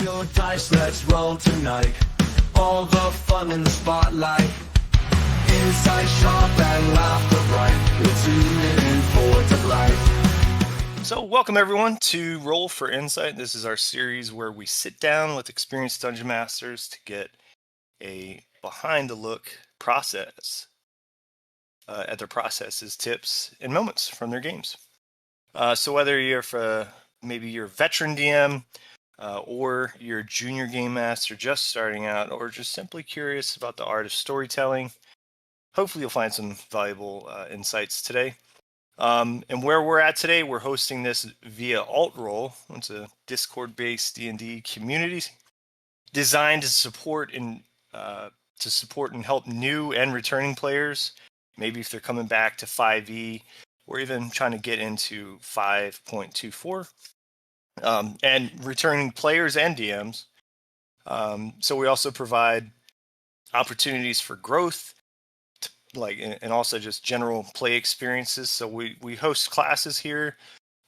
your dice, let's roll tonight. All the fun in the spotlight. Inside sharp and laughter bright. We're tuning in for delight. So welcome everyone to Roll for Insight. This is our series where we sit down with experienced dungeon masters to get a behind-the-look process at their processes, tips, and moments from their games. So whether you're maybe you're a veteran DM or you're a junior game master just starting out, or just simply curious about the art of storytelling, hopefully you'll find some valuable insights today. And where we're at today, we're hosting this via Altrole. It's a Discord-based D&D community designed to support and help new and returning players. Maybe if they're coming back to 5e, or even trying to get into 5.24, and returning players and DMs. So we also provide opportunities for growth, and also just general play experiences. So we host classes here.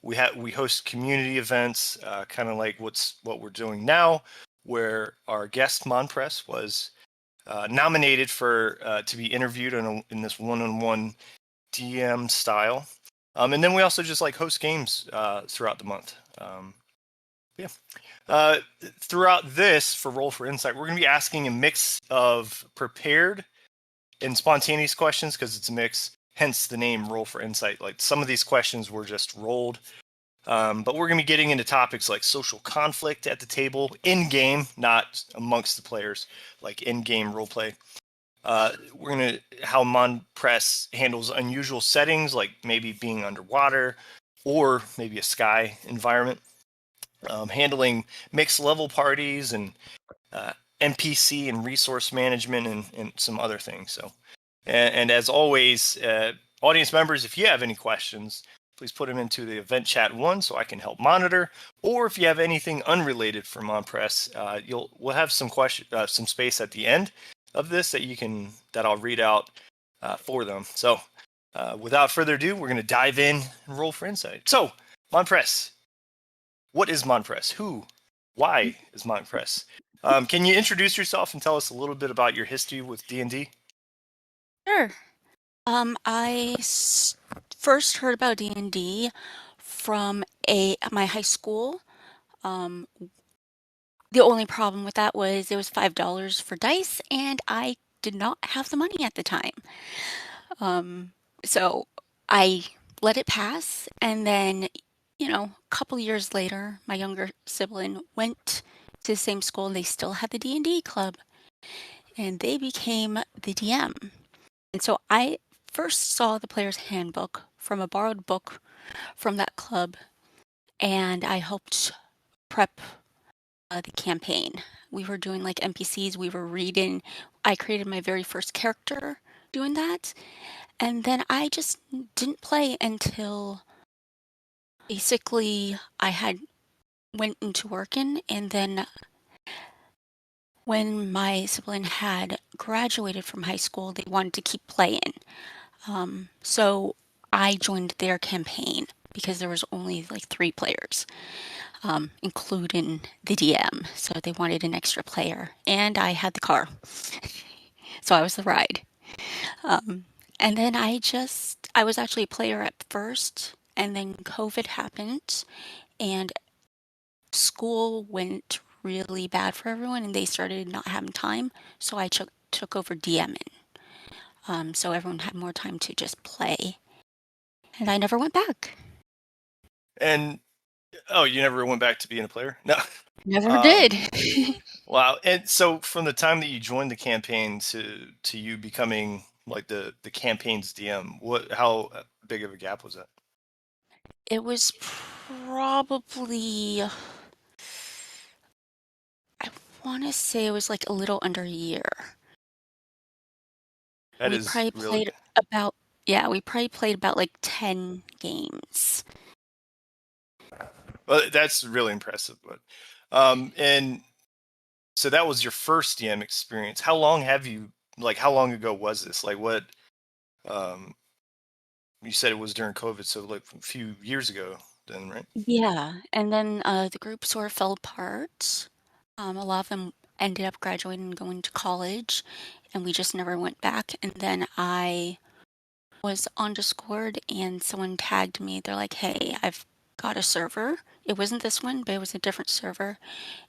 We host community events, kind of like what we're doing now, where our guest Monpress was nominated to be interviewed in this one-on-one DM style. And then we also just host games throughout the month. Throughout this, for Roll for Insight, we're going to be asking a mix of prepared and spontaneous questions, because it's a mix, hence the name Roll for Insight. Like, some of these questions were just rolled, but we're going to be getting into topics like social conflict at the table, in-game, not amongst the players, like in-game roleplay. We're going to how Monpress handles unusual settings, like maybe being underwater or maybe a sky environment, handling mixed level parties and NPC and resource management, and some other things. So, and as always, audience members, if you have any questions, please put them into the event chat one so I can help monitor. Or if you have anything unrelated for Monpress, we'll have some space at the end of this that I'll read out for them. So, without further ado, we're going to dive in and roll for insight. So, Monpress, what is Monpress? Why is Monpress? Can you introduce yourself and tell us a little bit about your history with D&D? Sure. I first heard about D&D from my high school. The only problem with that was it was $5 for dice, and I did not have the money at the time. So I let it pass, and then, a couple years later, my younger sibling went to the same school, and they still had the D&D club, and they became the DM. And so I first saw the player's handbook from a borrowed book from that club, and I helped prep the campaign. We were doing like NPCs, we were reading. I created my very first character doing that, and then I just didn't play until basically I had went into working, and then when my sibling had graduated from high school, they wanted to keep playing. So I joined their campaign because there was only like 3 players, including the DM. So they wanted an extra player, and I had the car. So I was the ride. And then I was actually a player at first, and then COVID happened, and school went really bad for everyone, and they started not having time. So I took over DMing. So everyone had more time to just play. And I never went back. And you never went back to being a player? No. Never did. Wow. And so from the time that you joined the campaign to you becoming like the campaign's DM, how big of a gap was that? It was probably, I want to say it was like a little under a year. That We is probably really played about like 10 games. well, that's really impressive. But and so that was your first DM experience. How long ago was this? Like, what you said it was during COVID, so like a few years ago then, right? Yeah, and then the group sort of fell apart. A lot of them ended up graduating and going to college, and we just never went back. And then I was on Discord, and someone tagged me. They're like, "Hey, I've got a server." It wasn't this one, but it was a different server,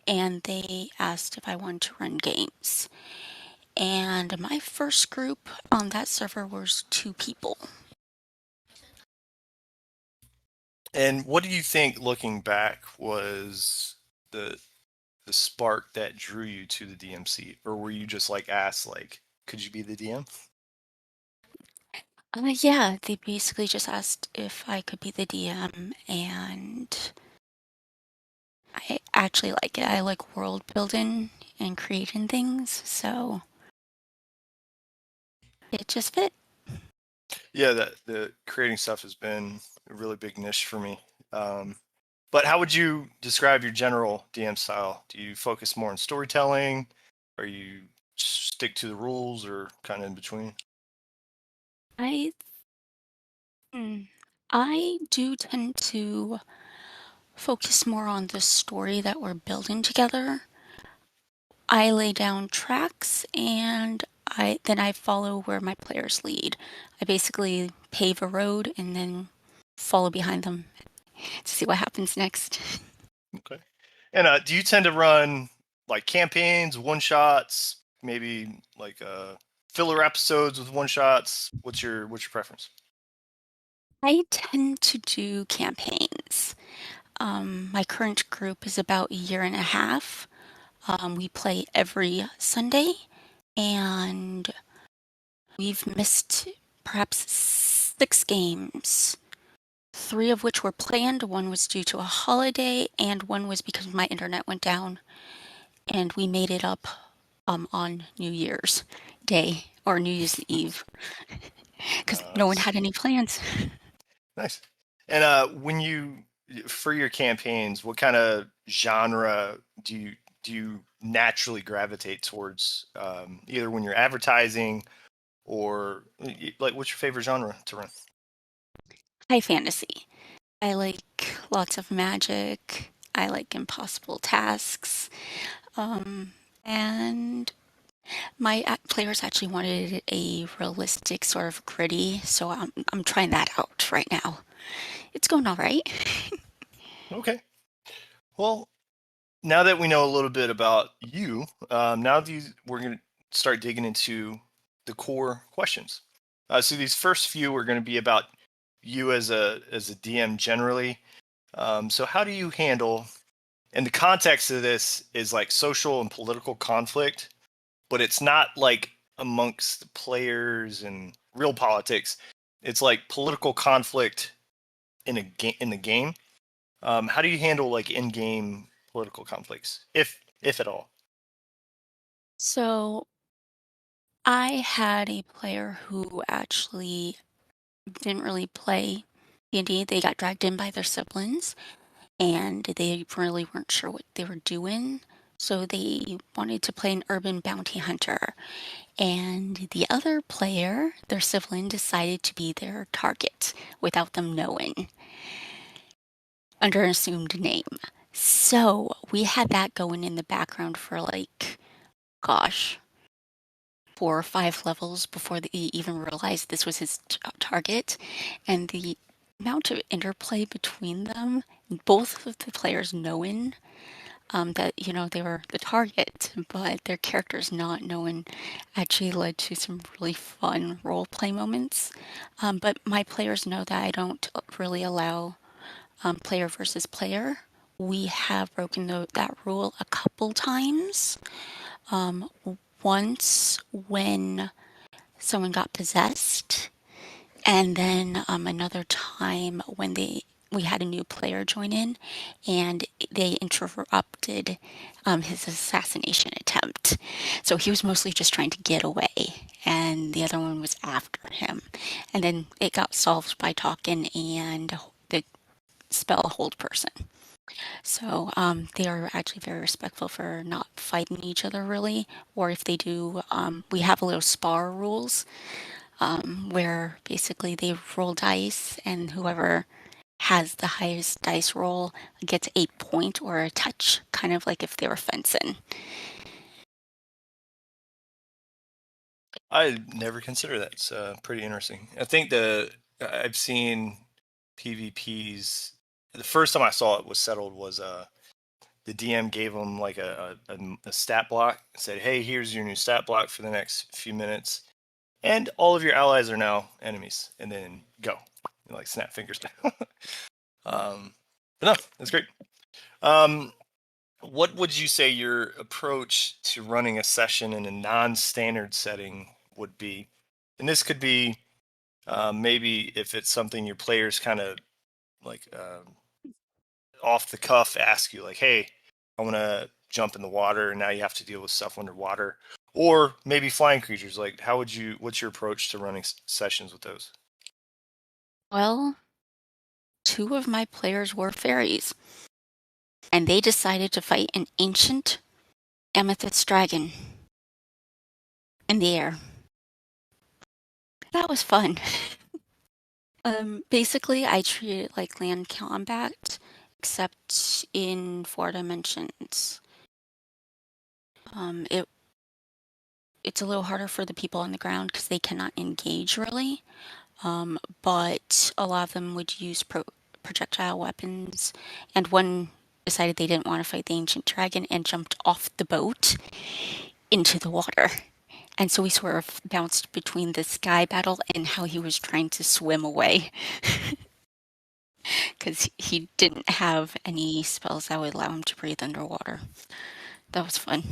and they asked if I wanted to run games. And my first group on that server was 2 people. And what do you think, looking back, was the the spark that drew you to the DMC, or were you just like asked, like, could you be the DM? Yeah, they basically just asked if I could be the DM, and I actually like it. I like world building and creating things, so it just fit. Yeah, that the creating stuff has been a really big niche for me. Um, but how would you describe your general DM style? Do you focus more on storytelling? Or you stick to the rules, or kind of in between? I hmm, I do tend to focus more on the story that we're building together. I lay down tracks and I follow where my players lead. I basically pave a road and then follow behind them to see what happens next. Okay. And do you tend to run like campaigns, one shots, maybe like filler episodes with one shots? What's your preference? I tend to do campaigns. My current group is about a year and a half. We play every Sunday, and we've missed perhaps 6 games, 3 of which were planned. One was due to a holiday, and one was because my internet went down, and we made it up on New Year's Day or New Year's Eve because no one Nice. had any plans. Nice. And when you for your campaigns, what kind of genre do you naturally gravitate towards? Either when you're advertising, or like, what's your favorite genre to run? High fantasy. I like lots of magic. I like impossible tasks. Um, and my players actually wanted a realistic sort of gritty, so I'm trying that out right now. It's going all right. Okay. Well, now that we know a little bit about you, we're going to start digging into the core questions. So these first few are going to be about you as a DM generally. So how do you handle? And the context of this is like social and political conflict, but it's not like amongst the players and real politics. It's like political conflict in the game. How do you handle like in-game political conflicts, if at all? So I had a player who actually didn't really play D&D. They got dragged in by their siblings, and they really weren't sure what they were doing. So they wanted to play an urban bounty hunter. And the other player, their sibling, decided to be their target without them knowing, under an assumed name. So we had that going in the background for like, gosh, 4 or 5 levels before they even realized this was his target. And the amount of interplay between them, both of the players knowing that they were the target, but their characters not knowing, actually led to some really fun role play moments. But my players know that I don't really allow player versus player. We have broken that rule a couple times. Um, Once when someone got possessed, and then another time when we had a new player join in, and they interrupted his assassination attempt. So he was mostly just trying to get away, and the other one was after him. And then it got solved by talking and the spell hold person. So they are actually very respectful for not fighting each other really, or if they do, we have a little spar rules where basically they roll dice and whoever has the highest dice roll gets a point or a touch, kind of like if they were fencing. I never consider that. It's pretty interesting. I think I've seen PvPs. The first time I saw it was settled was the DM gave them like a stat block. Said, "Hey, here's your new stat block for the next few minutes, and all of your allies are now enemies." And then go, like snap fingers down. But no, that's great. Um, what would you say your approach to running a session in a non-standard setting would be? And this could be maybe if it's something your players kind of like off the cuff ask you, like, "Hey, I want to jump in the water," and now you have to deal with stuff underwater, or maybe flying creatures. Like, what's your approach to running sessions with those? Well, two of my players were fairies, and they decided to fight an ancient amethyst dragon in the air. That was fun. Basically, I treat it like land combat, except in 4 dimensions. It's a little harder for the people on the ground because they cannot engage really. But a lot of them would use projectile weapons, and one decided they didn't want to fight the ancient dragon and jumped off the boat into the water. And so we sort of bounced between the sky battle and how he was trying to swim away because he didn't have any spells that would allow him to breathe underwater. That was fun.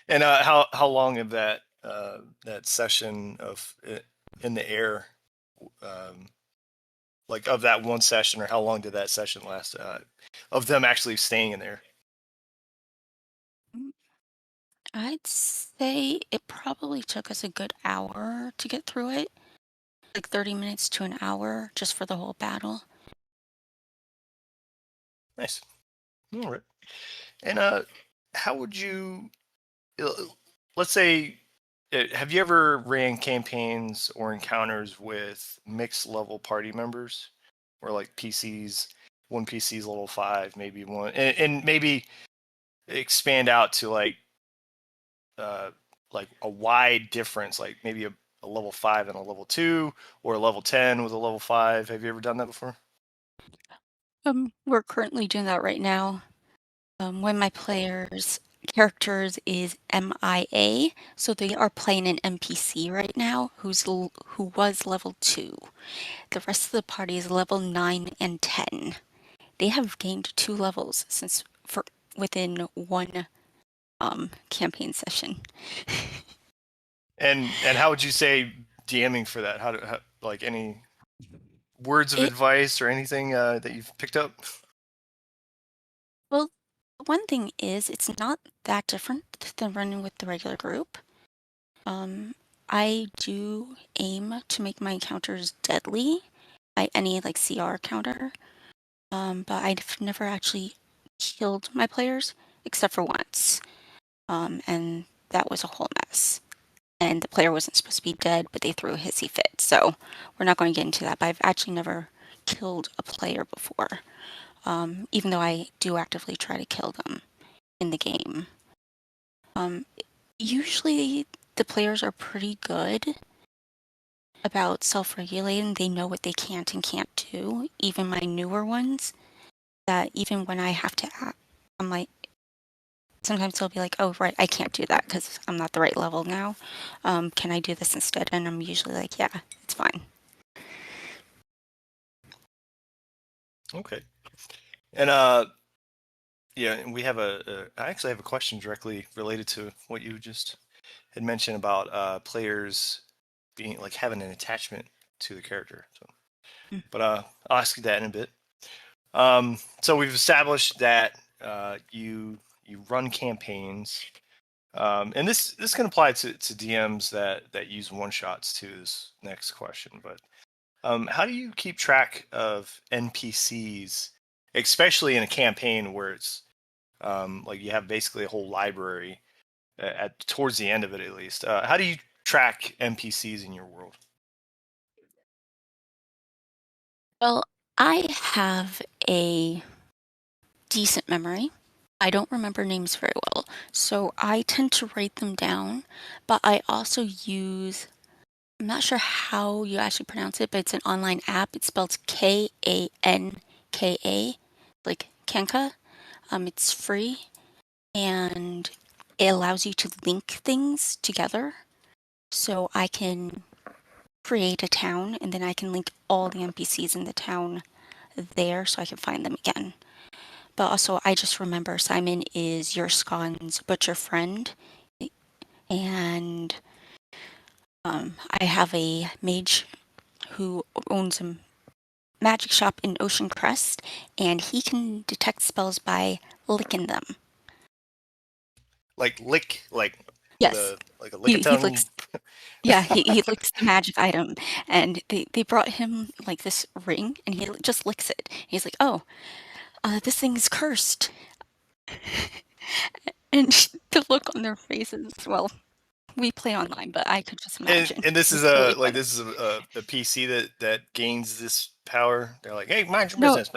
And how long of that session of in the air, um, like of that one session, or how long did that session last? Of them actually staying in there? I'd say it probably took us a good hour to get through it, like 30 minutes to an hour just for the whole battle. Nice. All right. And how would you? uh, Let's say, have you ever ran campaigns or encounters with mixed level party members, or like PCs? One PC's level 5, maybe one, and maybe expand out to uh, like a wide difference, like maybe a level 5 and a level 2, or a level 10 with a level 5. Have you ever done that before? We're currently doing that right now. One of my players' characters is MIA, so they are playing an NPC right now who was level 2. The rest of the party is level 9 and 10. They have gained 2 levels since for within one campaign session. And how would you say DMing for that? Like any words of It advice or anything that you've picked up? well, one thing is it's not that different than running with the regular group. Um, I do aim to make my encounters deadly by any like CR counter. But I've never actually killed my players except for once. And that was a whole mess. And the player wasn't supposed to be dead, but they threw a hissy fit. So we're not going to get into that. But I've actually never killed a player before, even though I do actively try to kill them in the game. Um, Usually the players are pretty good about self-regulating. They know what they can't and can't do. Even my newer ones, that even when I have to act, I'm like, sometimes they'll be like, "Oh, right, I can't do that because I'm not the right level now. Can I do this instead?" And I'm usually like, "Yeah, it's fine." Okay. And yeah, and we have I actually have a question directly related to what you just had mentioned about players being like having an attachment to the character. So, Mm. but I'll ask you that in a bit. So we've established that you run campaigns, and this can apply to DMs that use one shots to this next question. But how do you keep track of NPCs, especially in a campaign where it's like you have basically a whole library at towards the end of it at least? How do you track NPCs in your world? Well, I have a decent memory. I don't remember names very well, so I tend to write them down, but I also use, I'm not sure how you actually pronounce it, but it's an online app. It's spelled Kanka, like Kanka. It's free and it allows you to link things together. So I can create a town and then I can link all the NPCs in the town there so I can find them again. But also, I just remember Simon is Yurskon's butcher friend, and I have a mage who owns a magic shop in Ocean Crest, and he can detect spells by licking them. Like lick, Yes, like a lick a he tongue. licks. Yeah, he licks the magic item, and they brought him like this ring, and he just licks it. He's like, "Oh, this thing is cursed," and the look on their faces. Well, we play online, but I could just imagine. And this It is was really funny. a PC that gains this power. They're like, hey, mind your No, business.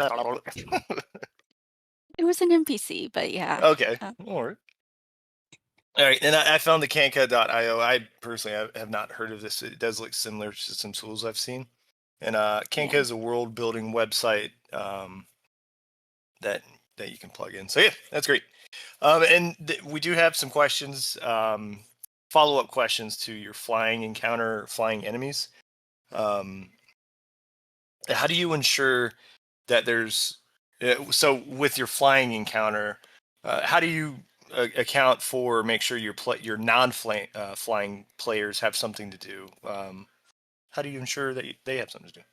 it was an NPC, but yeah. Okay, Uh, all right. And I found the Kanka.io. I personally have not heard of this. It does look similar to some tools I've seen. And Kanka yeah. is a world building website that you can plug in. So yeah, that's great. And we do have some questions, follow up questions to your flying encounter, flying enemies. Um, how do you ensure that there's so with your flying encounter, how do you account for make sure your non-flying flying players have something to do? How do you ensure that they have something to do?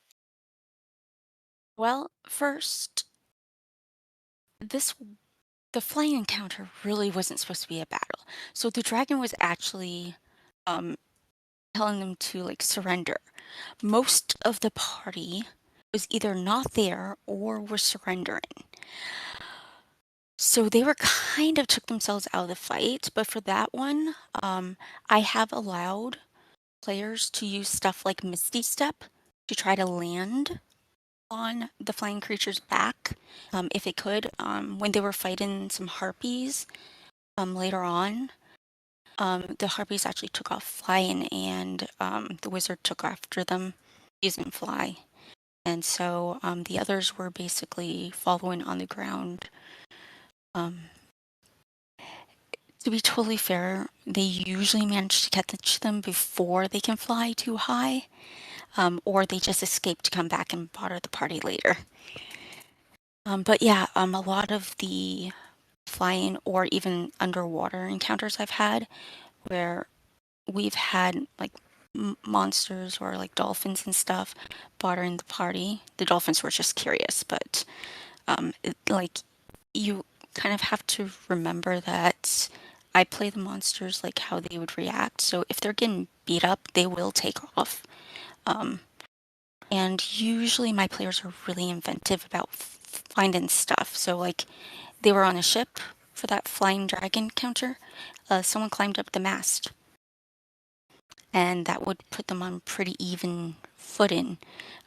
Well, first, this the flying encounter really wasn't supposed to be a battle. So the dragon was actually um telling them to like surrender. Most of the party was either not there or were surrendering. So they were kind of took themselves out of the fight, but for that one, I have allowed players to use stuff like Misty Step to try to land on the flying creature's back, if it could. When they were fighting some harpies, later on, the harpies actually took off flying, and the wizard took after them using fly. And so the others were basically following on the ground. Um, to be totally fair, they usually manage to catch them before they can fly too high, or they just escape to come back and bother the party later. But yeah, a lot of the flying or even underwater encounters I've had where we've had like monsters or like dolphins and stuff bothering the party. The dolphins were just curious, but like you kind of have to remember that I play the monsters like how they would react. So if they're getting beat up, they will take off. Um, and usually my players are really inventive about finding stuff. So like they were on a ship for that flying dragon counter. Someone climbed up the mast, and that would put them on pretty even footing.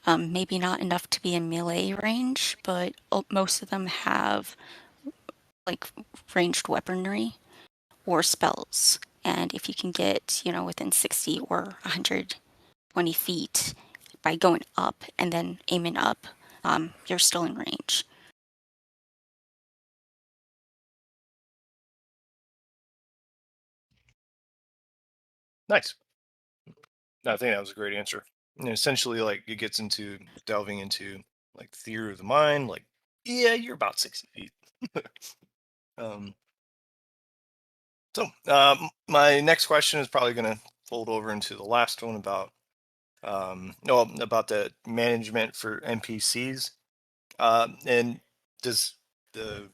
Maybe not enough to be in melee range, but most of them have like ranged weaponry or spells. And if you can get, within 60 or 120 feet by going up and then aiming up, you're still in range. Nice. No, I think that was a great answer. And essentially, like it gets into delving into like theory of the mind. Like, yeah, you're about 60 feet. um, my next question is probably going to fold over into the last one about no about the management for NPCs. And does the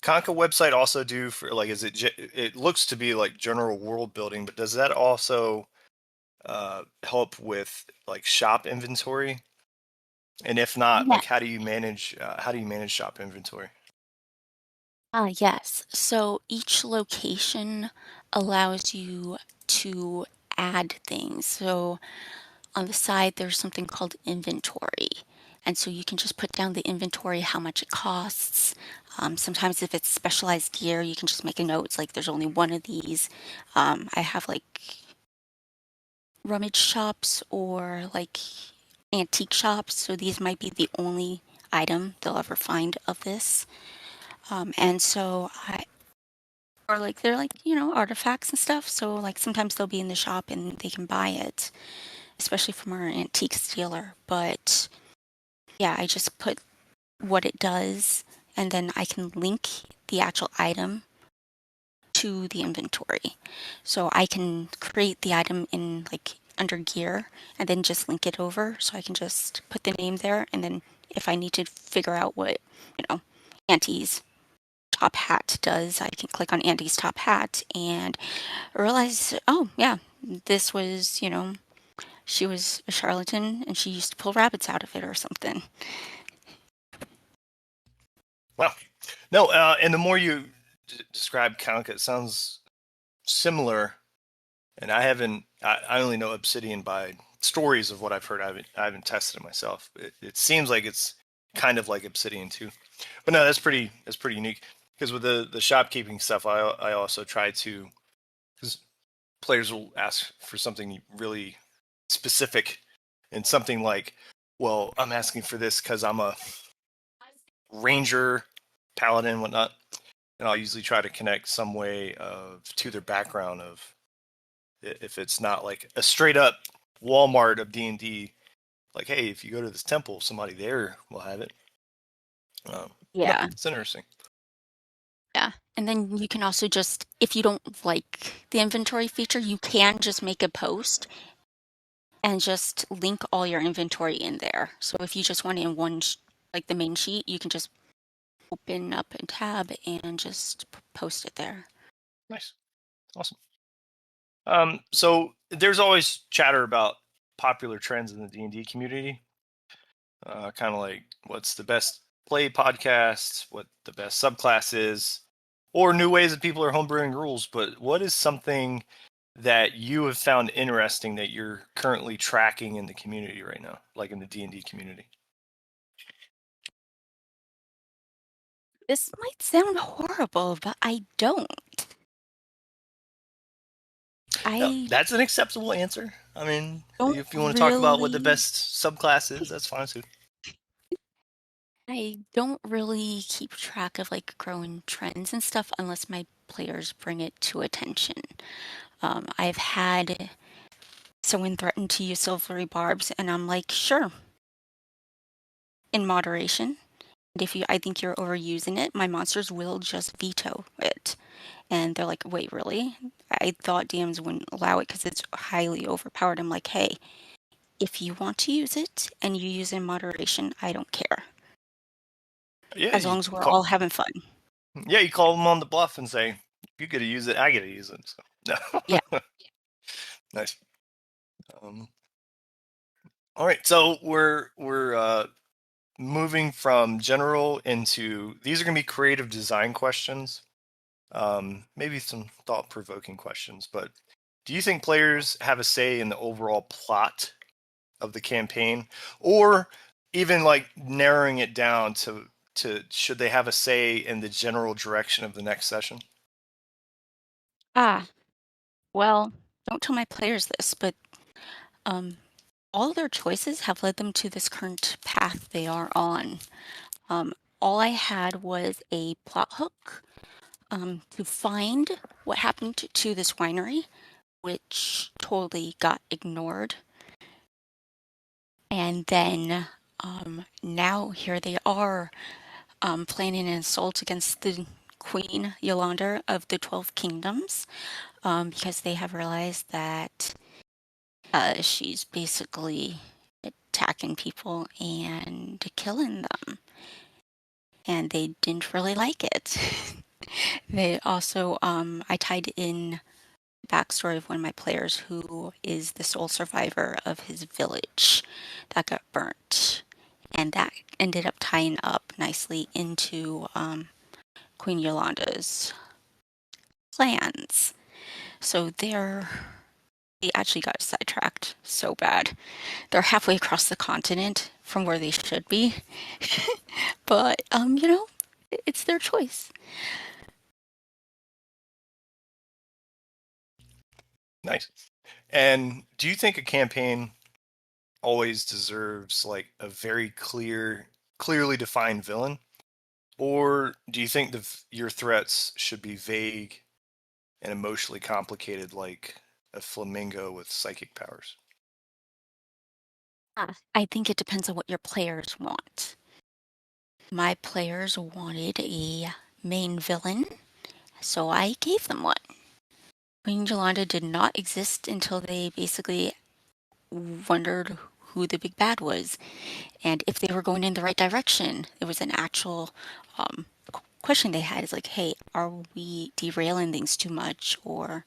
Conca website also do for like is it it looks to be like general world building, but does that also help with like shop inventory? And if not, Yeah. like how do you manage shop inventory? Yes. So each location allows you to add things. So on the side, there's something called inventory. And so you can just put down the inventory, how much it costs. Sometimes if it's specialized gear, you can just make a note. It's like there's only one of these. I have like rummage shops or like antique shops, so these might be the only item they'll ever find of this. And so I, or like they're like, artifacts and stuff. So like sometimes they'll be in the shop and they can buy it, especially from our antiques dealer. But yeah, I just put what it does and then I can link the actual item to the inventory. So I can create the item in like under gear and then just link it over. So I can just put the name there. And then if I need to figure out what, Auntie's top hat does, I can click on Auntie's top hat and realize, oh, yeah, this was, she was a charlatan and she used to pull rabbits out of it or something. Wow. No, and the more you describe Kanka, it sounds similar. And I only know Obsidian by stories of what I've heard. I haven't tested it myself. It seems like it's kind of like Obsidian too. But no, that's pretty unique. Because with the shopkeeping stuff, I also try to, because players will ask for something really specific and something like, well, I'm asking for this because I'm a ranger, paladin, whatnot, and I'll usually try to connect some way to their background of, if it's not like a straight up Walmart of D&D, like, hey, if you go to this temple, somebody there will have it. No, Yeah. it's interesting. Yeah. And then you can also just, if you don't like the inventory feature, you can just make a post and just link all your inventory in there. So if you just want it in one, like the main sheet, you can just open up a tab and just post it there. Nice. Awesome. So there's always chatter about popular trends in the D&D community. Kind of like what's the best play podcast, what the best subclass is, or new ways that people are homebrewing rules. But what is something that you have found interesting that you're currently tracking in the community right now, like in the D&D community? This might sound horrible, but I don't. No, I that's an acceptable answer. I mean, don't if you want to talk about what the really, best subclass is, that's fine too. I don't really keep track of like growing trends and stuff unless my players bring it to attention. I've had someone threaten to use silvery barbs, and I'm like, sure, in moderation. And if I think you're overusing it, my monsters will just veto it. And they're like, wait, really? I thought DMs wouldn't allow it because it's highly overpowered. I'm like, hey, if you want to use it and you use it in moderation, I don't care. Yeah, As long as we're all having fun. you call them on the bluff and say, you get to use it, I get to use it. So, no. Yeah. Nice. All right, so we're moving from general into, these are going to be creative design questions. Maybe some thought-provoking questions, but do you think players have a say in the overall plot of the campaign, or even like narrowing it down to should they have a say in the general direction of the next session? Well, don't tell my players this, but um, all their choices have led them to this current path they are on. Um, all I had was a plot hook to find what happened to this winery, which totally got ignored. And then now here they are planning an assault against the Queen Yolanda of the 12 Kingdoms because they have realized that she's basically attacking people and killing them. And they didn't really like it. They also, I tied in the backstory of one of my players who is the sole survivor of his village that got burnt. And that ended up tying up nicely into Queen Yolanda's plans. So they're they actually got sidetracked so bad. They're halfway across the continent from where they should be. But it's their choice. Nice. And do you think a campaign always deserves like a very clearly defined villain? Or do you think your threats should be vague and emotionally complicated like a flamingo with psychic powers? I think it depends on what your players want. My players wanted a main villain, so I gave them one. Queen Yolanda did not exist until they basically wondered who the big bad was and if they were going in the right direction. It was an actual question they had, is like, hey, are we derailing things too much? Or,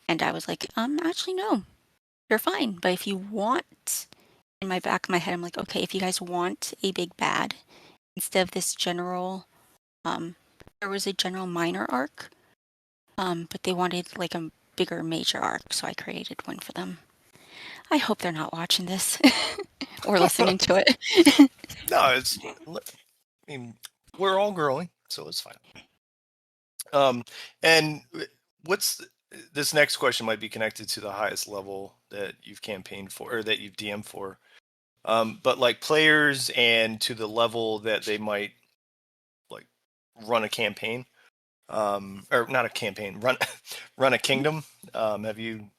and I was like, actually, no, you're fine. But if you want, in my back of my head, I'm like, okay, if you guys want a big bad, instead of this general, um, there was a general minor arc, but they wanted like a bigger major arc, so I created one for them. I hope they're not watching this or listening to it. No, I mean, we're all growing, so it's fine. And what's this next question might be connected to the highest level that you've campaigned for or that you've DM'd for. But like players and to the level that they might like run a campaign, or not a campaign, run a kingdom. Have you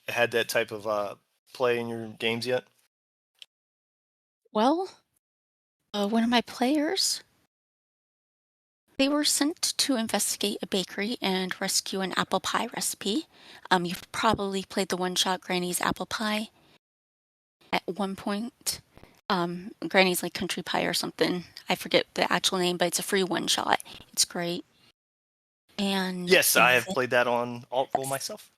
had that type of play in your games yet? Well, one of my players, they were sent to investigate a bakery and rescue an apple pie recipe. You've probably played the one-shot Granny's apple pie at one point. Granny's like country pie or something. I forget the actual name, but it's a free one-shot. It's great. And Yes, I have played that on Altrole myself,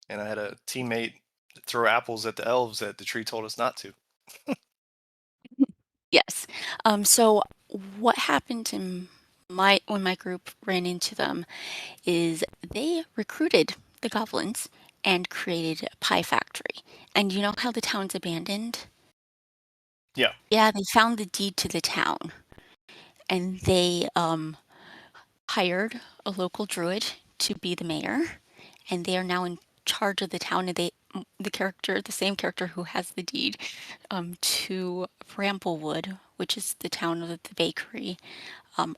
and I had a teammate throw apples at the elves that the tree told us not to. yes. So what happened in when my group ran into them is they recruited the goblins and created a pie factory. And you know how the town's abandoned? Yeah. Yeah, they found the deed to the town and they hired a local druid to be the mayor, and they are now in charge of the town. And the same character who has the deed, to Bramblewood, which is the town of the bakery,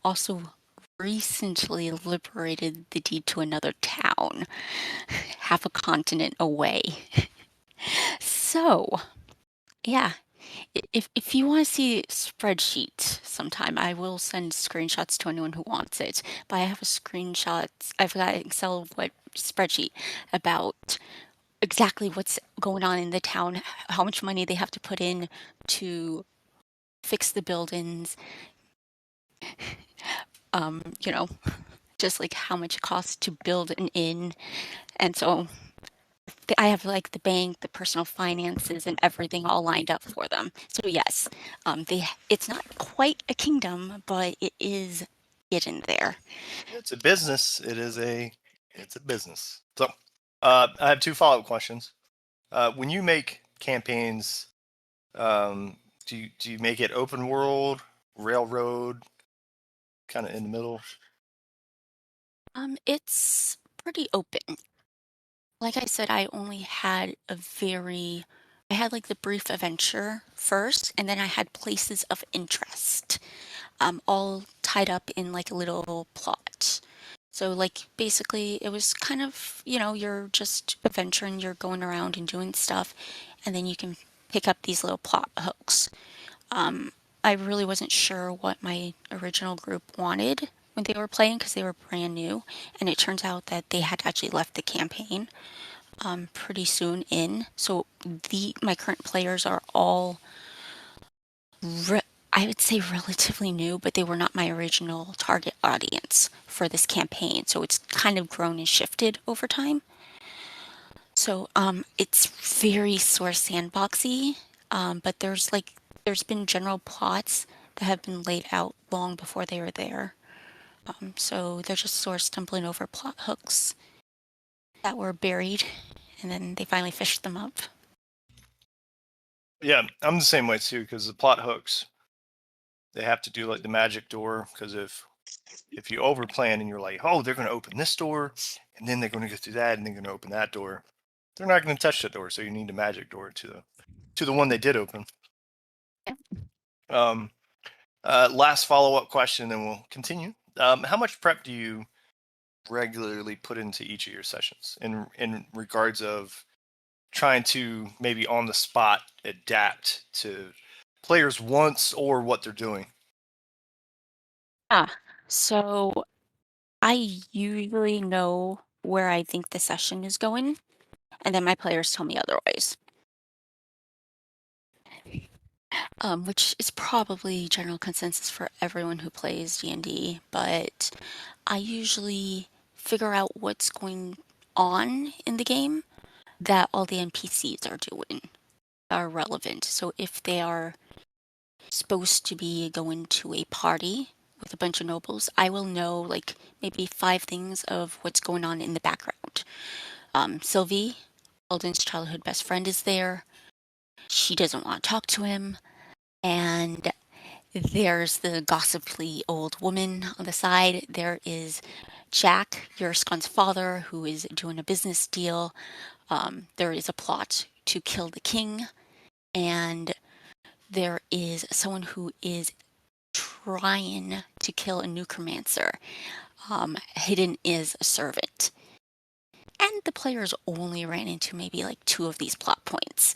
also recently liberated the deed to another town, half a continent away. So, yeah, if you want to see a spreadsheet sometime, I will send screenshots to anyone who wants it. But I have a screenshot. I've got an Excel what spreadsheet about exactly what's going on in the town, how much money they have to put in to fix the buildings. You know, just like how much it costs to build an inn, and so I have like the bank, the personal finances, and everything all lined up for them. So yes, it's not quite a kingdom, but it is getting there. It's a business. It's a business. So, I have two follow-up questions. When you make campaigns, do you make it open world, railroad, kind of in the middle? It's pretty open. Like I said, I had like the brief adventure first, and then I had places of interest, all tied up in like a little plot. So like basically it was kind of, you're just adventuring, you're going around and doing stuff, and then you can pick up these little plot hooks. I really wasn't sure what my original group wanted when they were playing because they were brand new, and it turns out that they had actually left the campaign pretty soon in. So the my current players are all I would say relatively new, but they were not my original target audience for this campaign. So it's kind of grown and shifted over time. So it's very source sandboxy, but there's been general plots that have been laid out long before they were there. So they're just sort of stumbling over plot hooks. that were buried, and then they finally fished them up. Yeah, I'm the same way too, because the plot hooks, they have to do like the magic door, because if you overplan and you're like, oh, they're going to open this door, and then they're going to go through that, and they're going to open that door, they're not going to touch that door. So you need a magic door to the one they did open. Yeah. Um, last follow up question, then we'll continue. How much prep do you regularly put into each of your sessions in regards of trying to maybe on the spot adapt to players' wants or what they're doing? So I usually know where I think the session is going, and then my players tell me otherwise. Which is probably general consensus for everyone who plays D&D, but I usually figure out what's going on in the game that all the NPCs are doing are relevant. So if they are supposed to be going to a party with a bunch of nobles, I will know like maybe 5 things of what's going on in the background. Sylvie, Alden's childhood best friend, is there. She doesn't want to talk to him. And there's the gossipy old woman on the side. There is Jack, your scon's father, who is doing a business deal. There is a plot to kill the king. And there is someone who is trying to kill a necromancer. Hidden is a servant. And the players only ran into maybe like 2 of these plot points.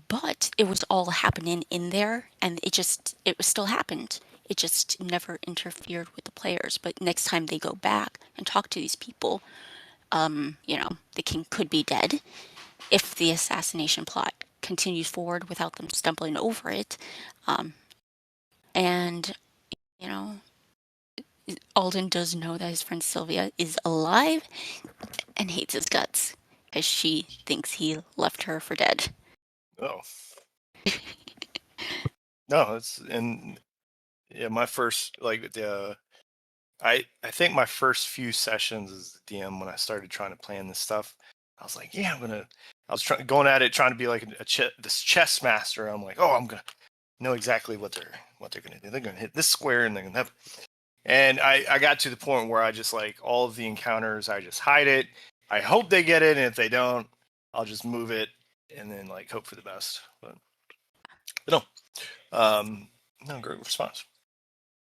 But it was all happening in there, and it was still happened. It just never interfered with the players. But next time they go back and talk to these people, the king could be dead if the assassination plot continues forward without them stumbling over it. And, you know, Alden does know that his friend Sylvia is alive and hates his guts because she thinks he left her for dead. Oh, no, it's and yeah, my first like the I think my first few sessions as the DM when I started trying to plan this stuff, I was like, yeah, I was going at it trying to be like this chess master. I'm like, oh, I'm gonna know exactly what they're gonna do. They're gonna hit this square and they're gonna have. And I got to the point where I just like all of the encounters, I just hide it. I hope they get it, and if they don't, I'll just move it and then like hope for the best. But no, no, great response.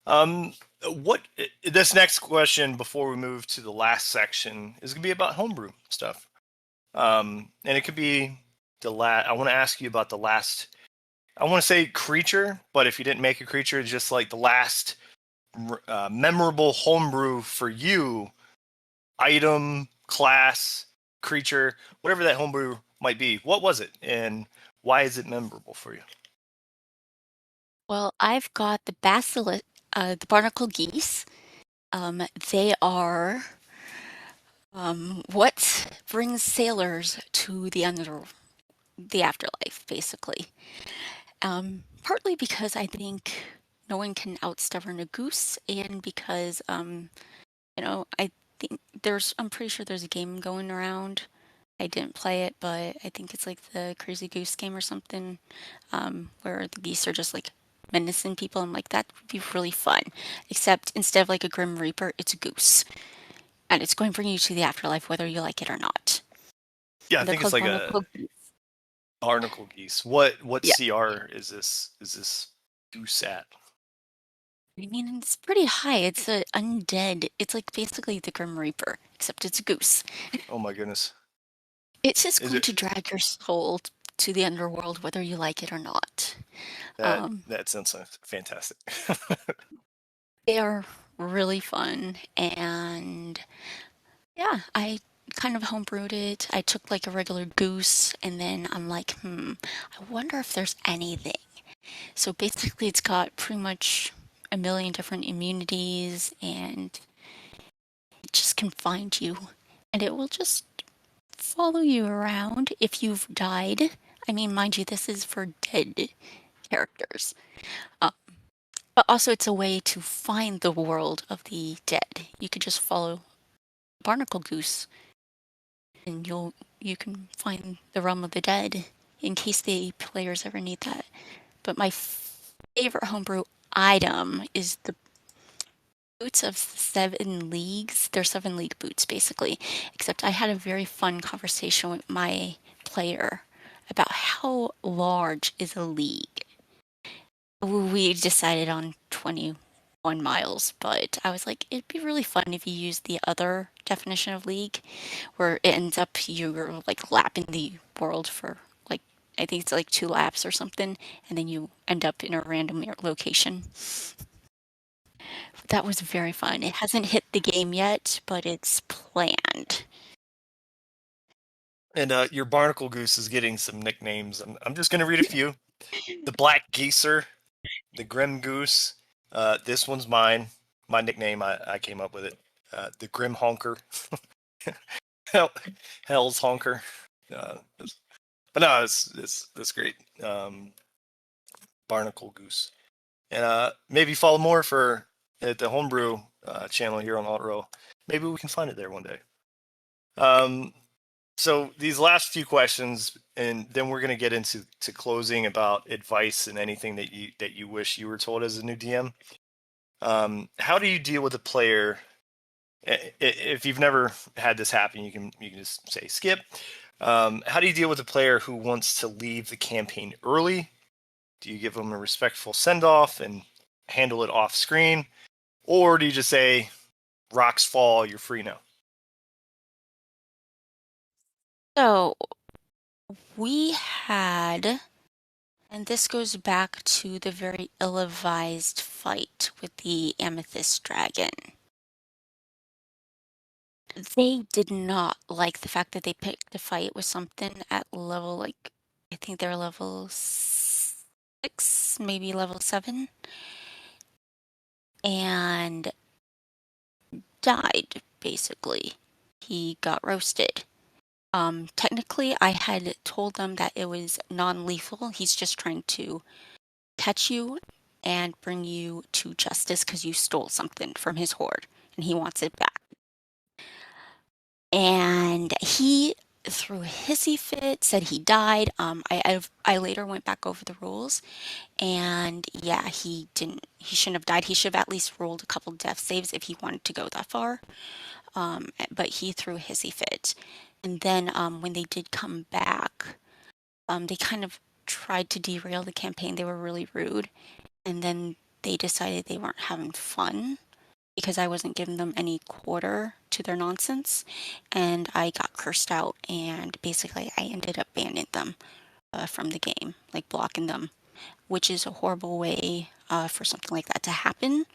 What this next question before we move to the last section is gonna be about homebrew stuff. And it could be the last. I want to ask you about the last. I want to say creature, but if you didn't make a creature, it's just like the last memorable homebrew for you, item, class, creature, whatever that homebrew might be. What was it, and why is it memorable for you? Well, I've got the basilisk, the barnacle geese. They are what brings sailors to the afterlife, basically. Partly because I think no one can outstubborn a goose, and because I think I'm pretty sure there's a game going around. I didn't play it, but I think it's like the Crazy Goose game or something, where the geese are just like menacing people. I'm like, that would be really fun. Except instead of like a Grim Reaper, it's a goose. And it's going to bring you to the afterlife whether you like it or not. Yeah, I And they're think it's called like a barnacle geese. barnacle geese. What Yeah. CR is this goose at? I mean, it's pretty high. It's a undead. It's like basically the Grim Reaper, except it's a goose. Oh my goodness. It's just Is going it to drag your soul to the underworld whether you like it or not. that Um, that sounds fantastic. they are really fun, and yeah, I kind of homebrewed it. I took like a regular goose, and then I'm like, I wonder if there's anything. So basically, it's got pretty much a million different immunities, and it just can find you, and it will just follow you around if you've died. I mean, mind you, this is for dead characters. Uh, but also, it's a way to find the world of the dead. You could just follow Barnacle Goose. and you can find the Realm of the Dead in case the players ever need that. But my favorite homebrew item is the boots of 7 leagues. They're 7 league boots basically. Except I had a very fun conversation with my player about how large is a league. We decided on 21 miles, but I was like, it'd be really fun if you used the other definition of league, where it ends up you're like lapping the world for like, I think it's like 2 laps or something, and then you end up in a random location. That was very fun. It hasn't hit the game yet, but it's planned. And your barnacle goose is getting some nicknames. I'm just going to read a few. The Black Geeser, the Grim Goose. This one's mine. My nickname, I came up with it. The Grim Honker. Hell's Honker. But no, it's great. Barnacle Goose. And maybe follow more for at the Homebrew channel here on Altrole. Maybe we can find it there one day. So these last few questions, and then we're going to get into closing about advice and anything that you wish you were told as a new DM. How do you deal with a player? If you've never had this happen, you can just say skip. How do you deal with a player who wants to leave the campaign early? Do you give them a respectful send off and handle it off screen, or do you just say rocks fall, you're free now? So we had, and this goes back to the very ill-advised fight with the Amethyst Dragon. They did not like the fact that they picked a fight with something at level, like, I think they're level 6, maybe level 7, and died, basically. He got roasted. Technically, I had told them that it was non-lethal. He's just trying to catch you and bring you to justice because you stole something from his hoard and he wants it back. And he threw a hissy fit, said he died. I later went back over the rules, and yeah, he didn't. He shouldn't have died. He should have at least rolled a couple death saves if he wanted to go that far. But he threw a hissy fit, and then when they did come back, they kind of tried to derail the campaign. They were really rude, and then they decided they weren't having fun because I wasn't giving them any quarter to their nonsense, and I got cursed out, and basically I ended up banning them from the game, like blocking them, which is a horrible way for something like that to happen.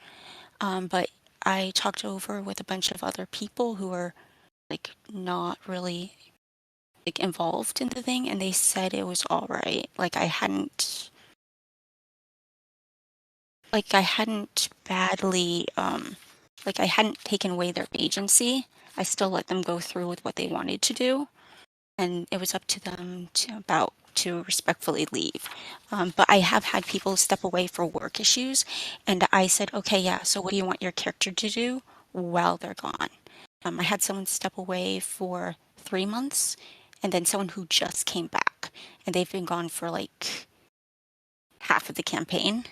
But I talked over with a bunch of other people who are like not really like involved in the thing, and they said it was all right. Like I hadn't badly like I hadn't taken away their agency. I still let them go through with what they wanted to do, and it was up to them to respectfully leave. But I have had people step away for work issues, and I said, okay, yeah, so what do you want your character to do while they're gone? I had someone step away for 3 months, and then someone who just came back, and they've been gone for like half of the campaign.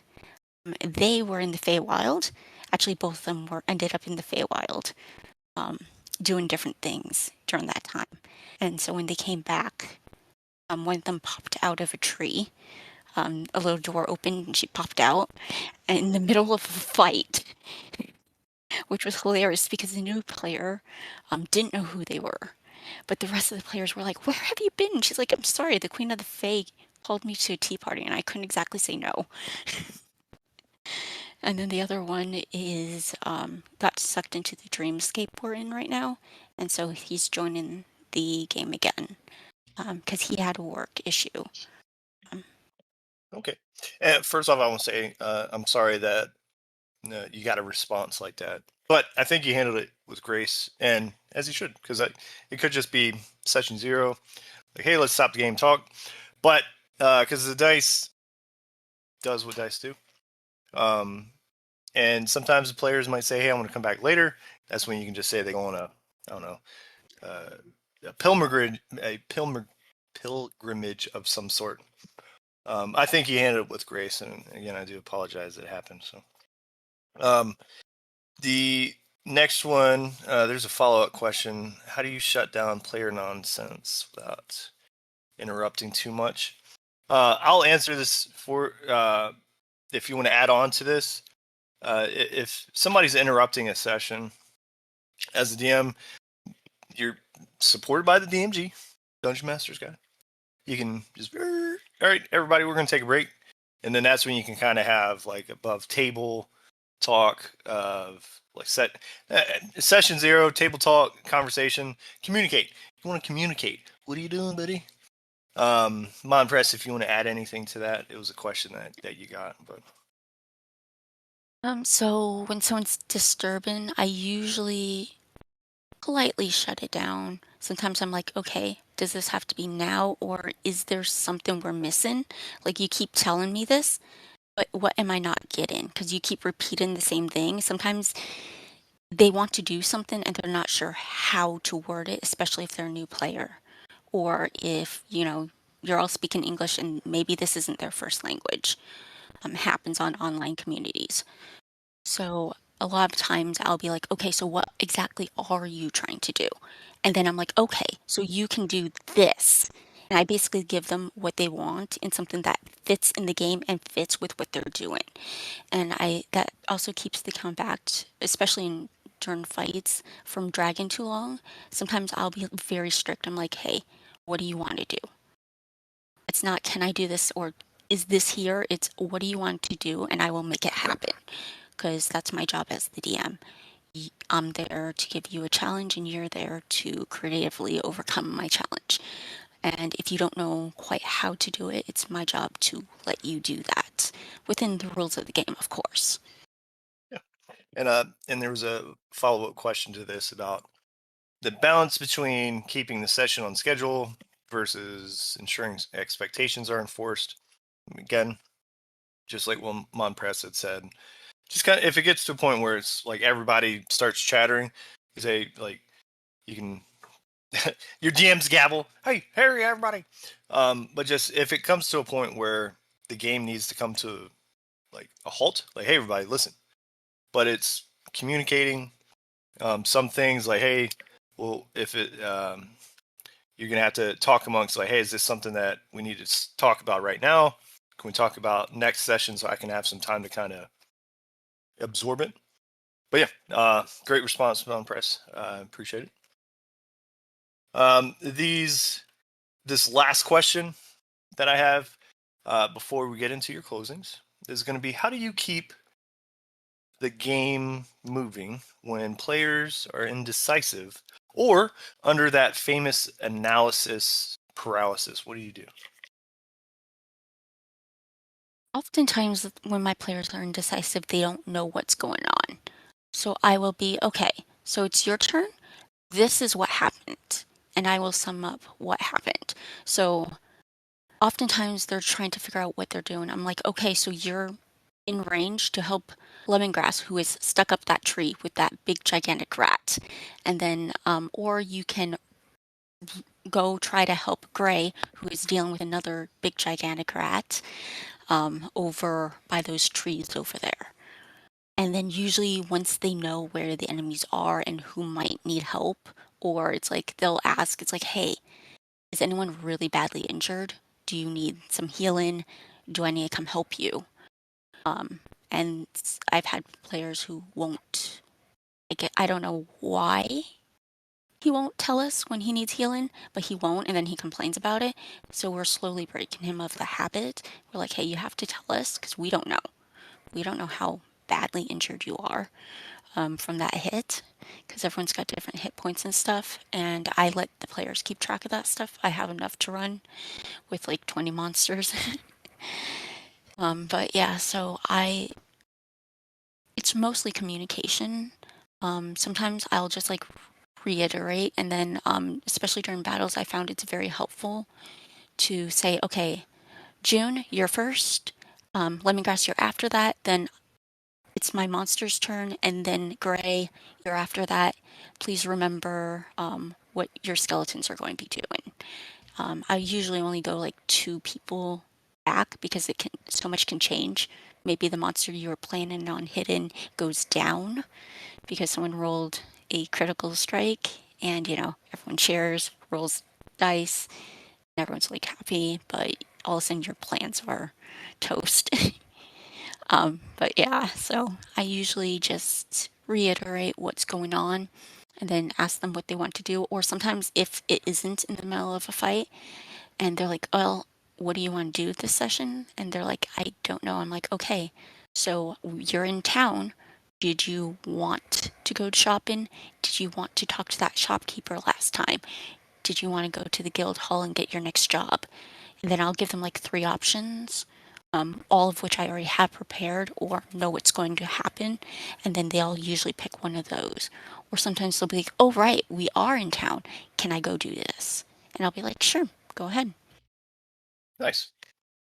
They were in the Feywild. Actually, both of them were ended up in the Feywild, um, doing different things during that time. And so when they came back, one of them popped out of a tree. A little door opened and she popped out in the middle of a fight, which was hilarious because the new player didn't know who they were. But the rest of the players were like, "Where have you been?" She's like, "I'm sorry, the Queen of the Fae called me to a tea party and I couldn't exactly say no." And then the other one is got sucked into the dreamscape we're in right now, and so he's joining the game again because he had a work issue. Okay. First off, I want to say I'm sorry that you got a response like that, but I think you handled it with grace and as you should, because it could just be session 0, like, hey, let's stop the game, talk. But because the dice does what dice do, and sometimes the players might say, hey, I want to come back later. That's when you can just say they go on a, I don't know, pilgrimage of some sort. I think he handled it with grace, and again, I do apologize that it happened. So, the next one, there's a follow-up question. How do you shut down player nonsense without interrupting too much? I'll answer this for if you want to add on to this. If somebody's interrupting a session, as a DM, you're supported by the DMG, Dungeon Master's Guide. You can just, all right, everybody, we're going to take a break. And then that's when you can kind of have like above table talk of like session 0, table talk, conversation, communicate. You want to communicate. What are you doing, buddy? Monpress, if you want to add anything to that, it was a question that you got, but. So when someone's disturbing, I usually politely shut it down. Sometimes I'm like, okay, does this have to be now, or is there something we're missing? Like, you keep telling me this, but what am I not getting? Because you keep repeating the same thing. Sometimes they want to do something and they're not sure how to word it, especially if they're a new player, or if, you're all speaking English and maybe this isn't their first language. Happens on online communities. So a lot of times I'll be like, okay, so what exactly are you trying to do? And then I'm like, okay, so you can do this. And I basically give them what they want in something that fits in the game and fits with what they're doing. And that also keeps the count back, especially during fights, from dragging too long. Sometimes I'll be very strict. I'm like, hey, what do you want to do? It's not, can I do this, or is this here? It's, what do you want to do? And I will make it happen, because that's my job as the DM. I'm there to give you a challenge, and you're there to creatively overcome my challenge. And if you don't know quite how to do it, it's my job to let you do that within the rules of the game, of course. Yeah. And there was a follow-up question to this about the balance between keeping the session on schedule versus ensuring expectations are enforced. Again, just like what Monpress had said, just kind of if it gets to a point where it's like everybody starts chattering, you say like you can your DM's gavel, hey, Harry, everybody. But just if it comes to a point where the game needs to come to like a halt, like hey, everybody, listen. But it's communicating some things like hey, well, if it you're gonna have to talk amongst like hey, is this something that we need to talk about right now? Can we talk about next session so I can have some time to kind of absorb it? But yeah, great response, Monpress. Appreciate it. This last question that I have before we get into your closings is going to be: how do you keep the game moving when players are indecisive or under that famous analysis paralysis? What do you do? Oftentimes, when my players are indecisive, they don't know what's going on. So I will be, okay, so it's your turn. This is what happened. And I will sum up what happened. So oftentimes they're trying to figure out what they're doing. I'm like, okay, so you're in range to help Lemongrass, who is stuck up that tree with that big gigantic rat. And then, or you can go try to help Gray, who is dealing with another big gigantic rat, over by those trees over there. And then usually once they know where the enemies are and who might need help, or it's like they'll ask, it's like, hey, is anyone really badly injured? Do you need some healing? Do I need to come help you? And I've had players who won't. I don't know why he won't tell us when he needs healing, but he won't, and then he complains about it. So we're slowly breaking him of the habit. We're like, hey, you have to tell us because we don't know. We don't know how badly injured you are from that hit, because everyone's got different hit points and stuff. And I let the players keep track of that stuff. I have enough to run with like 20 monsters. But yeah, so it's mostly communication. Sometimes I'll just like reiterate, and then especially during battles, I found it's very helpful to say, okay, June, you're first. Lemongrass, you're after that. Then it's my monster's turn, and then Gray, you're after that. Please remember what your skeletons are going to be doing. I usually only go like 2 people back because so much can change. Maybe the monster you were planning on hitting goes down because someone rolled a critical strike, and everyone shares, rolls dice, and everyone's like happy, but all of a sudden your plans are toast. But yeah, so I usually just reiterate what's going on and then ask them what they want to do. Or sometimes if it isn't in the middle of a fight and they're like, well, what do you want to do this session? And they're like, I don't know. I'm like, okay, so you're in town. Did you want to go shopping? Did you want to talk to that shopkeeper last time? Did you want to go to the guild hall and get your next job? And then I'll give them like 3 options, all of which I already have prepared or know what's going to happen. And then they'll usually pick one of those. Or sometimes they'll be like, oh, right, we are in town. Can I go do this? And I'll be like, sure, go ahead. Nice.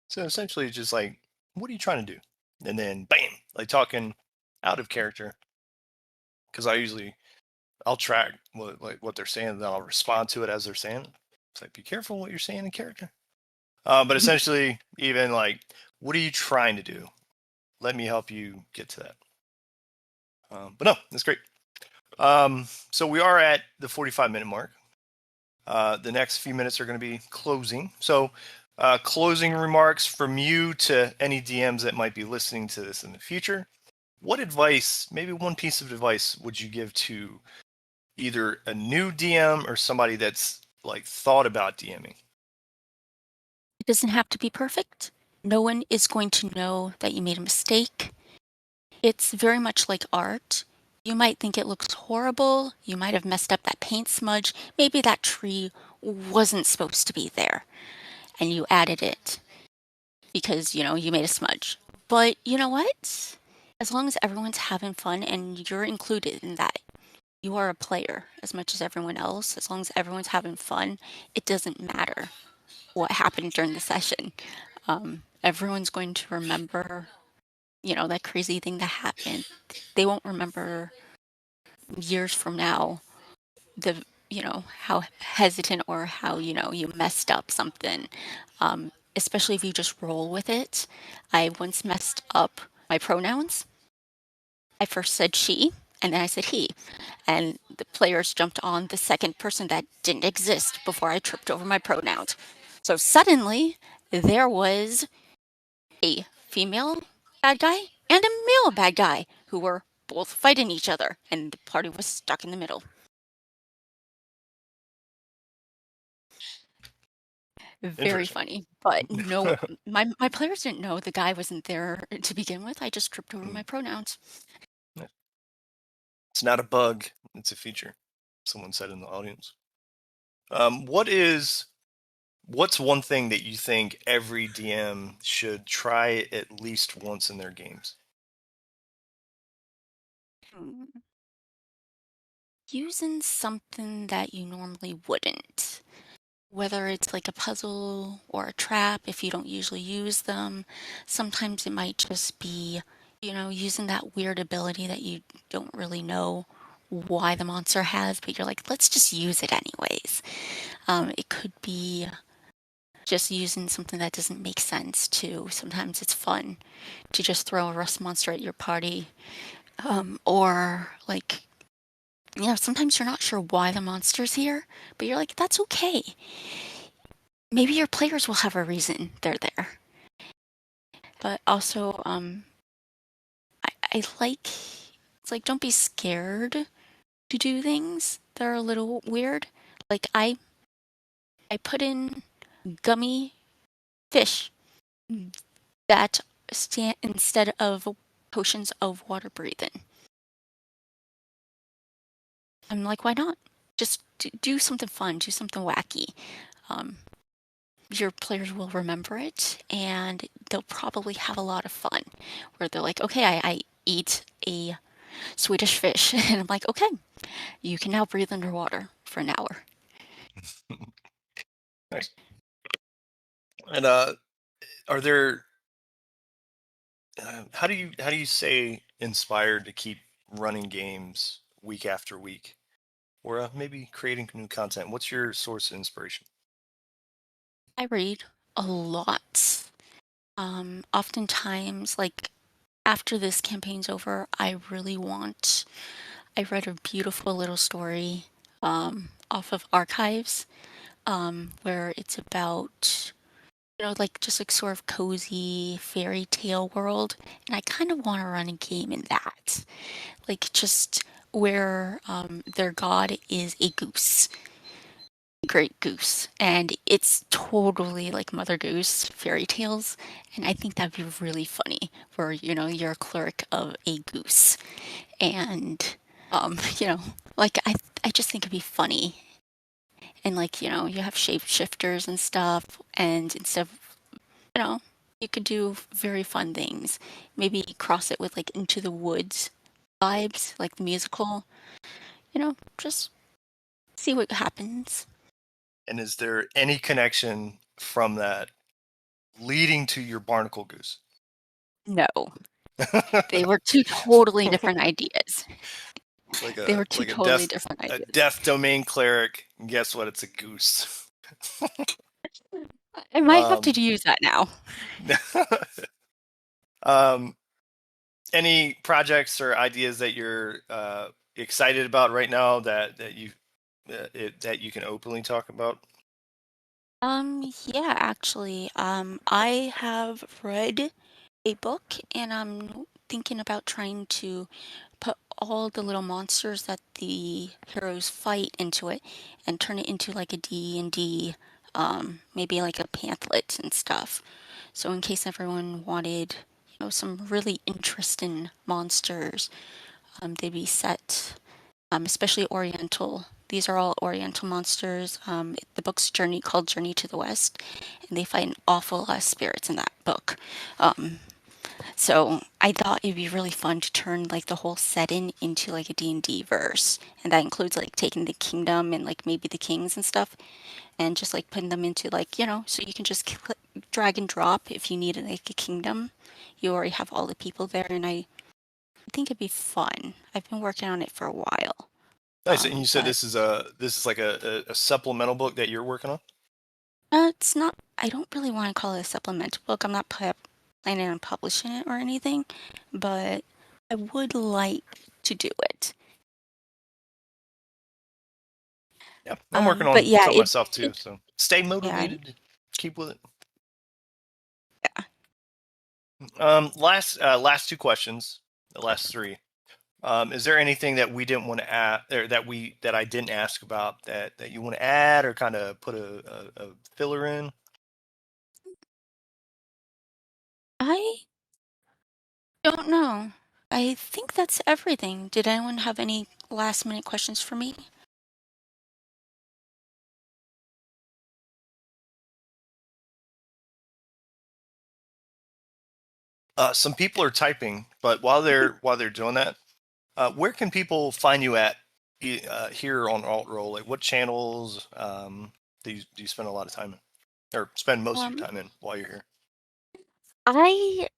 So essentially, just like, what are you trying to do? And then, bam, like talking out of character. Because I'll track what they're saying, and then I'll respond to it as they're saying it. It's like, be careful what you're saying in character. But essentially, even like, what are you trying to do? Let me help you get to that. But no, that's great. So we are at the 45-minute mark. The next few minutes are going to be closing. So closing remarks from you to any DMs that might be listening to this in the future. What advice, maybe one piece of advice, would you give to either a new DM or somebody that's like thought about DMing? It doesn't have to be perfect. No one is going to know that you made a mistake. It's very much like art. You might think it looks horrible. You might have messed up that paint smudge. Maybe that tree wasn't supposed to be there and you added it because, you made a smudge. But you know what? As long as everyone's having fun and you're included in that, you are a player as much as everyone else. As long as everyone's having fun, it doesn't matter what happened during the session. Everyone's going to remember, that crazy thing that happened. They won't remember years from now how hesitant or how you messed up something, especially if you just roll with it. I once messed up my pronouns. I first said she, and then I said he, and the players jumped on the second person that didn't exist before I tripped over my pronouns. So suddenly there was a female bad guy and a male bad guy who were both fighting each other, and the party was stuck in the middle. Very Interesting. funny, but no, my players didn't know the guy wasn't there to begin with. I just tripped over my pronouns. It's not a bug, it's a feature. Someone said in the audience. What's one thing that you think every DM should try at least once in their games? Hmm. Using something that you normally wouldn't. Whether it's like a puzzle or a trap, if you don't usually use them. Sometimes it might just be, using that weird ability that you don't really know why the monster has, but you're like, let's just use it anyways. It could be just using something that doesn't make sense too. Sometimes it's fun to just throw a rust monster at your party. Or like, sometimes you're not sure why the monster's here, but you're like, that's okay. Maybe your players will have a reason they're there. But also, I like, it's like, don't be scared to do things that are a little weird. Like, I put in gummy fish that stand instead of potions of water breathing. I'm like, why not? Just do something fun, do something wacky. Um, your players will remember it and they'll probably have a lot of fun where they're like, okay, I eat a Swedish fish. And I'm like, okay, you can now breathe underwater for an hour. Nice. And are there how do you stay inspired to keep running games week after week? or maybe creating new content? What's your source of inspiration? I read a lot. Oftentimes, like after this campaign's over, I read a beautiful little story off of archives where it's about, like just like sort of cozy fairy tale world. And I kind of want to run a game in that. Like just where their god is a goose, great goose, and it's totally like Mother Goose fairy tales. And I think that'd be really funny where, you're a cleric of a goose. And, you know, like I just think it'd be funny. And like, you have shapeshifters and stuff, and instead of, you know, you could do very fun things. Maybe cross it with like Into the Woods vibes, like the musical, just see what happens. And is there any connection from that leading to your barnacle goose? No, they were two totally different ideas. like They a were two like a totally deaf different a ideas. deaf domain cleric. And guess what? It's a goose. I might have to um, use that now. um, any projects or ideas that you're excited about right now that you can openly talk about? Yeah, actually, I have read a book and I'm thinking about trying to put all the little monsters that the heroes fight into it and turn it into like a D&D, maybe like a pamphlet and stuff. So in case everyone wanted, some really interesting monsters, they'd be set, especially Oriental. These are all Oriental monsters. The book's called Journey to the West, and they fight an awful lot of spirits in that book. Um, so I thought it'd be really fun to turn like the whole setting into like a D&D verse, and that includes like taking the kingdom and like maybe the kings and stuff, and just like putting them into like, so you can just drag and drop if you need like a kingdom. You already have all the people there, and I think it'd be fun. I've been working on it for a while. Nice. And you said But this is like a supplemental book that you're working on? it's not, I don't really want to call it a supplemental book. I'm not planning on publishing it or anything, but I would like to do it. Yeah, I'm working But on yeah, something myself too. it, So stay yeah, motivated. Keep with it. yeah. Last two questions. The last three. Is there anything that we didn't want to add, or that I didn't ask about that you want to add, or kind of put a filler in? I don't know. I think that's everything. Did anyone have any last minute questions for me? Some people are typing, but while they're doing that, where can people find you at here on Altrole? Like what channels do you spend a lot of time in, or spend most of your Um, time in while you're here? I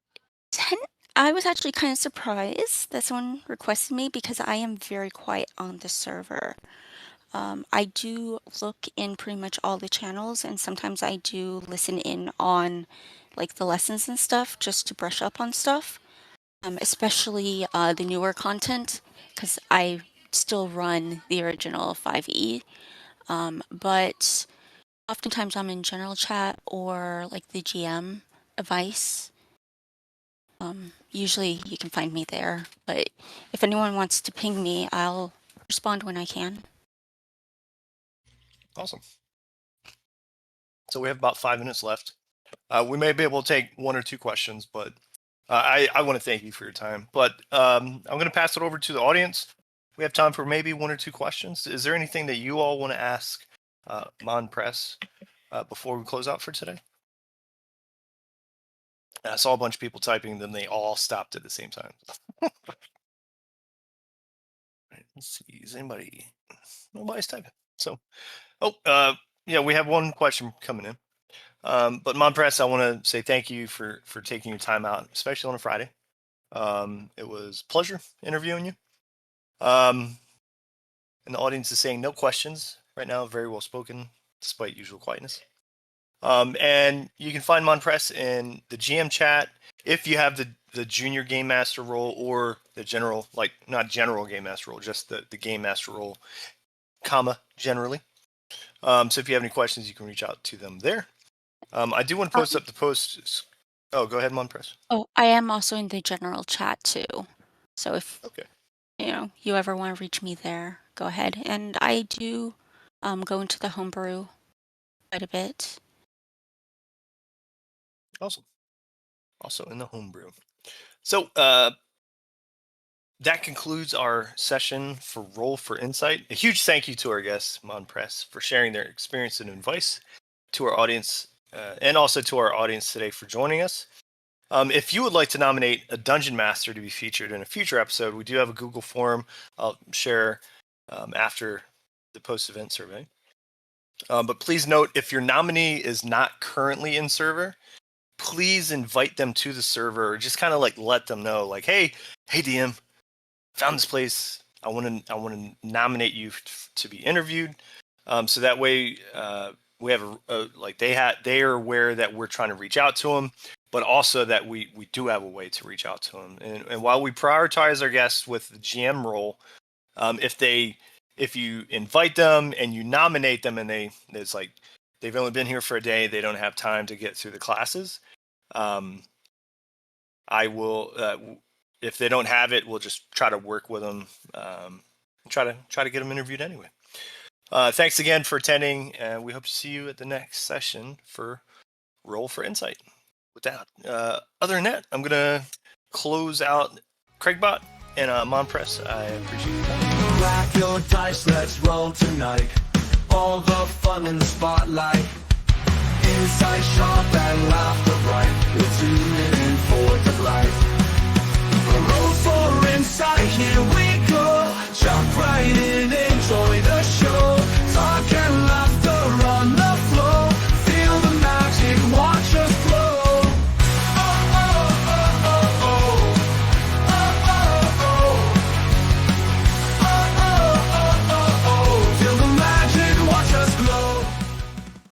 tend, I was actually kind of surprised that someone requested me because I am very quiet on the server. I do look in pretty much all the channels, and sometimes I do listen in on like the lessons and stuff just to brush up on stuff, especially the newer content because I still run the original 5e. But oftentimes I'm in general chat or like the GM advice. Usually you can find me there, but if anyone wants to ping me, I'll respond when I can. Awesome. So we have about 5 minutes left. We may be able to take one or two questions, but I want to thank you for your time. But I'm going to pass it over to the audience. We have time for maybe one or two questions. Is there anything that you all want to ask Monpress before we close out for today? I saw a bunch of people typing, then they all stopped at the same time. Let's see. Is anybody? Nobody's typing. So, yeah, we have one question coming in. But Monpress, I want to say thank you for taking your time out, especially on a Friday. It was a pleasure interviewing you. Um, And the audience is saying no questions right now. Very well spoken, despite usual quietness. And you can find Monpress in the GM chat if you have the junior game master role or the general, like not general game master role, just the game master role, comma, generally. So if you have any questions, you can reach out to them there. I do want to post up the posts. Oh, go ahead, Monpress. Oh, I am also in the general chat too. So if Okay. you ever want to reach me there, go ahead. And I do go into the homebrew quite a bit. Awesome. Also in the homebrew. So that concludes our session for Roll for Insight. A huge thank you to our guests, Monpress, for sharing their experience and advice, to our audience, and also to our audience today for joining us. If you would like to nominate a Dungeon Master to be featured in a future episode, we do have a Google form I'll share after the post-event survey. But please note, if your nominee is not currently in server, please invite them to the server, or just kind of like let them know, like, hey DM, found this place. I want to nominate you to be interviewed. So that way we have they are aware that we're trying to reach out to them, but also that we do have a way to reach out to them. And while we prioritize our guests with the GM role, if you invite them and you nominate them and it's like they've only been here for a day, they don't have time to get through the classes, I will if they don't have it, we'll just try to work with them and try to get them interviewed anyway. Thanks again for attending, and we hope to see you at the next session for Roll for Insight. With that, other than that, I'm gonna close out Craigbot and Monpress. I appreciate your time. Crack your dice, let's roll tonight. All the fun in the spotlight. Inside sharp and laughter bright. We're tuning in for delight. Roll for insight, here we go. Jump right in it.